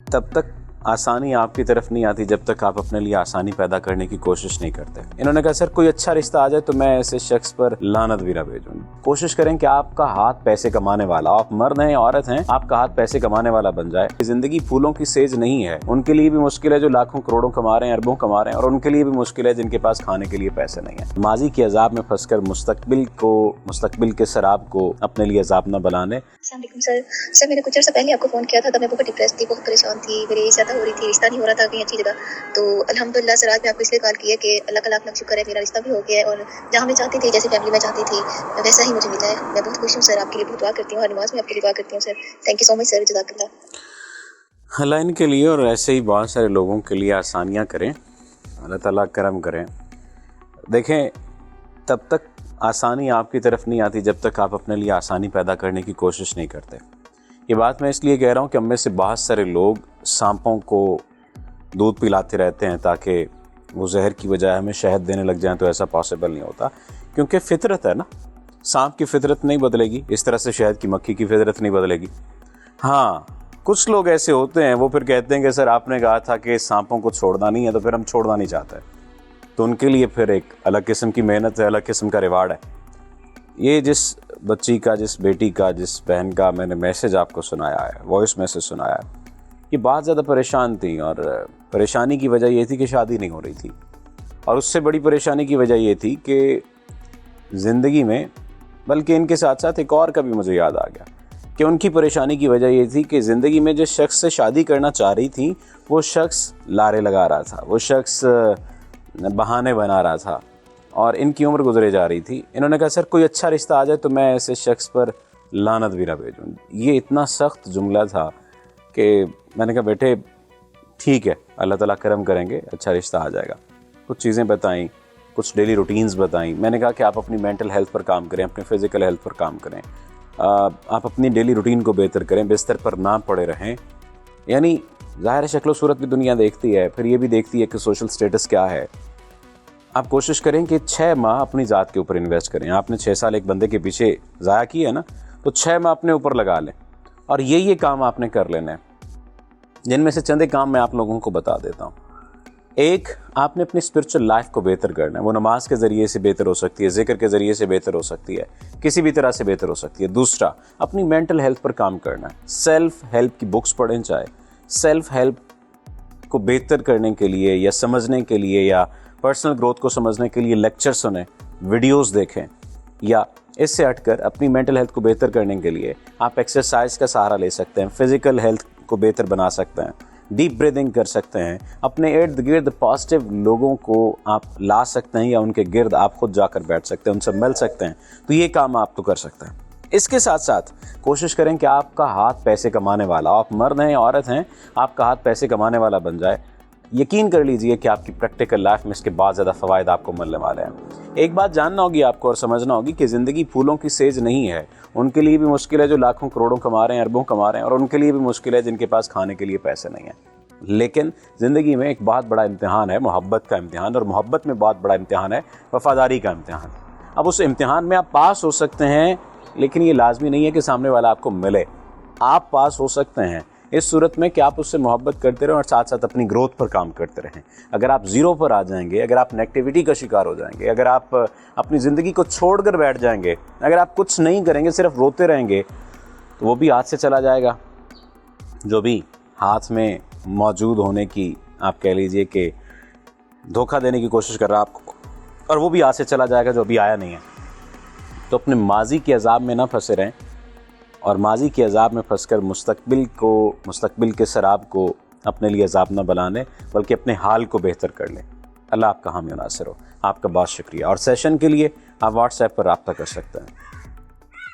तब तक आसानी आपकी तरफ नहीं आती जब तक आप अपने लिए आसानी पैदा करने की कोशिश नहीं करते। इन्होंने कहा सर कोई अच्छा रिश्ता आ जाए तो मैं ऐसे शख्स पर लानत भी ना भेजूं। कोशिश करें कि आपका हाथ पैसे कमाने वाला, आप मर्द हैं या औरत हैं, आपका हाथ पैसे कमाने वाला बन जाए। जिंदगी फूलों की सेज नहीं है, उनके लिए भी मुश्किल है जो लाखों करोड़ों कमा रहे हैं, अरबों कमा रहे हैं, और उनके लिए भी मुश्किल है जिनके पास खाने के लिए पैसे नहीं है। माजी के अजाब में फंसकर मुस्तकबिल के शराब को अपने लिए अजाब न बनाने। सर मैंने कुछ अर्सा पहले आपको फोन किया था, तब मैं बहुत डिप्रेस थी, बहुत परेशान थी, मेरी एज ज्यादा हो रही थी, रिश्ता नहीं हो रहा था कहीं अच्छी जगह। तो अल्हम्दुलिल्लाह सर आज मैं आपको इसलिए कॉल की है कि अल्लाह का लाख लाख शुक्र है, मेरा रिश्ता भी हो गया है और जहाँ मैं चाहती थी, जैसे फैमिली में चाहती थी, वैसा ही मुझे मिला है। मैं बहुत खुश हूँ सर, आपके लिए बहुत दुआ करती हूँ, हर नमाज में आपके लिए दुआ करती हूँ sir. Thank you so much sir, जज़ाकल्लाह। अल्लाह इनके लिए और ऐसे ही बहुत सारे लोगों के लिए आसानियाँ करें, अल्लाह ताला करम करें। देखें, तब तक आसानी आपकी तरफ नहीं आती जब तक आप अपने लिए आसानी पैदा करने की कोशिश नहीं करते। ये बात मैं इसलिए कह रहा हूँ कि हम में से बहुत सारे लोग सांपों को दूध पिलाते रहते हैं ताकि वो जहर की बजाय हमें शहद देने लग जाएं, तो ऐसा पॉसिबल नहीं होता, क्योंकि फितरत है ना। सांप की फितरत नहीं बदलेगी, इस तरह से शहद की मक्खी की फितरत नहीं बदलेगी। हाँ, कुछ लोग ऐसे होते हैं, वो फिर कहते हैं कि सर आपने कहा था कि सांपों को छोड़ना नहीं है, तो फिर हम छोड़ना नहीं चाहते। तो उनके लिए फिर एक अलग किस्म की मेहनत है, अलग किस्म का रिवार्ड है। ये जिस बच्ची का, जिस बेटी का, जिस बहन का मैंने मैसेज आपको सुनाया है, वॉइस मैसेज सुनाया है, ये बहुत ज़्यादा परेशान थी, और परेशानी की वजह ये थी कि शादी नहीं हो रही थी, और उससे बड़ी परेशानी की वजह ये थी कि ज़िंदगी में, बल्कि इनके साथ साथ एक और का भी मुझे याद आ गया कि उनकी परेशानी की वजह ये थी कि ज़िंदगी में जिस शख्स से शादी करना चाह रही थी, वो शख्स लारे लगा रहा था, वो शख्स बहाने बना रहा था, और इनकी उम्र गुजरे जा रही थी। इन्होंने कहा सर कोई अच्छा रिश्ता आ जाए तो मैं ऐसे शख्स पर लानत भी ना भेजूं। ये इतना सख्त जुमला था कि मैंने कहा बेटे ठीक है, अल्लाह ताला करम करेंगे, अच्छा रिश्ता आ जाएगा। कुछ चीज़ें बताईं, कुछ डेली रूटीन्स बताईं। मैंने कहा कि आप अपनी मेंटल हेल्थ पर काम करें, अपने फिज़िकल हेल्थ पर काम करें, आप अपनी डेली रूटीन को बेहतर करें, बिस्तर पर ना पड़े रहें। यानी ज़ाहिर शक्ल सूरत भी दुनिया देखती है, फिर ये भी देखती है कि सोशल स्टेटस क्या है। आप कोशिश करें कि 6 माह अपनी ज़ात के ऊपर इन्वेस्ट करें। आपने 6 साल एक बंदे के पीछे ज़ाया किया है ना, तो 6 माह अपने ऊपर लगा लें, और ये काम आपने कर लेना है, जिनमें से चंद काम मैं आप लोगों को बता देता हूँ। एक, आपने अपनी स्पिरिचुअल लाइफ को बेहतर करना है। वो नमाज के ज़रिए से बेहतर हो सकती है, ज़िक्र के ज़रिए से बेहतर हो सकती है, किसी भी तरह से बेहतर हो सकती है। दूसरा, अपनी मेंटल हेल्थ पर काम करना है। सेल्फ हेल्प की बुक्स पढ़ें, चाहे सेल्फ हेल्प को बेहतर करने के लिए या समझने के लिए या पर्सनल ग्रोथ को समझने के लिए लेक्चर सुनें, वीडियोस देखें, या इससे हटकर अपनी मेंटल हेल्थ को बेहतर करने के लिए आप एक्सरसाइज का सहारा ले सकते हैं, फिजिकल हेल्थ को बेहतर बना सकते हैं, डीप ब्रीदिंग कर सकते हैं, अपने इर्द गिर्द पॉजिटिव लोगों को आप ला सकते हैं, या उनके गिर्द आप खुद जाकर बैठ सकते हैं, उनसे मिल सकते हैं। तो ये काम आप तो कर सकते हैं। इसके साथ साथ कोशिश करें कि आपका हाथ पैसे कमाने वाला, आप मर्द हैं या औरत हैं, आपका हाथ पैसे कमाने वाला बन जाए। यकीन कर लीजिए कि आपकी प्रैक्टिकल लाइफ में इसके बहुत ज़्यादा फ़वाइद आपको मिलने वाले हैं। एक बात जानना होगी आपको और समझना होगी कि ज़िंदगी फूलों की सेज नहीं है। उनके लिए भी मुश्किल है जो लाखों करोड़ों कमा रहे हैं, अरबों कमा रहे हैं, और उनके लिए भी मुश्किल है जिनके पास खाने के लिए पैसे नहीं हैं। लेकिन ज़िंदगी में एक बहुत बड़ा इम्तिहान है, मोहब्बत का इम्तिहान, और मोहब्बत में बहुत बड़ा इम्तिहान है वफ़ादारी का इम्तिहान। अब उस इम्तिहान में आप पास हो सकते हैं, लेकिन ये लाजमी नहीं है कि सामने वाला आपको मिले। आप पास हो सकते हैं इस सूरत में कि आप उससे मोहब्बत करते रहें और साथ साथ अपनी ग्रोथ पर काम करते रहें। अगर आप ज़ीरो पर आ जाएंगे, अगर आप नेगेटिविटी का शिकार हो जाएंगे, अगर आप अपनी ज़िंदगी को छोड़कर बैठ जाएंगे, अगर आप कुछ नहीं करेंगे, सिर्फ रोते रहेंगे, तो वो भी हाथ से चला जाएगा। जो भी हाथ में मौजूद होने की, आप कह लीजिए कि धोखा देने की कोशिश कर रहा है आपको, और वो भी हाथ से चला जाएगा जो अभी आया नहीं है। तो अपने माजी के अजाब में ना फंसे रहें, और माजी के अजाब में फंसकर मुस्तकबिल के शराब को अपने लिए अजाब न बनाने, बल्कि अपने हाल को बेहतर कर लें। अल्लाह आपका हामी नासिर हो। आपका बहुत शुक्रिया। और सेशन के लिए आप व्हाट्सएप पर रब्ता कर सकते हैं।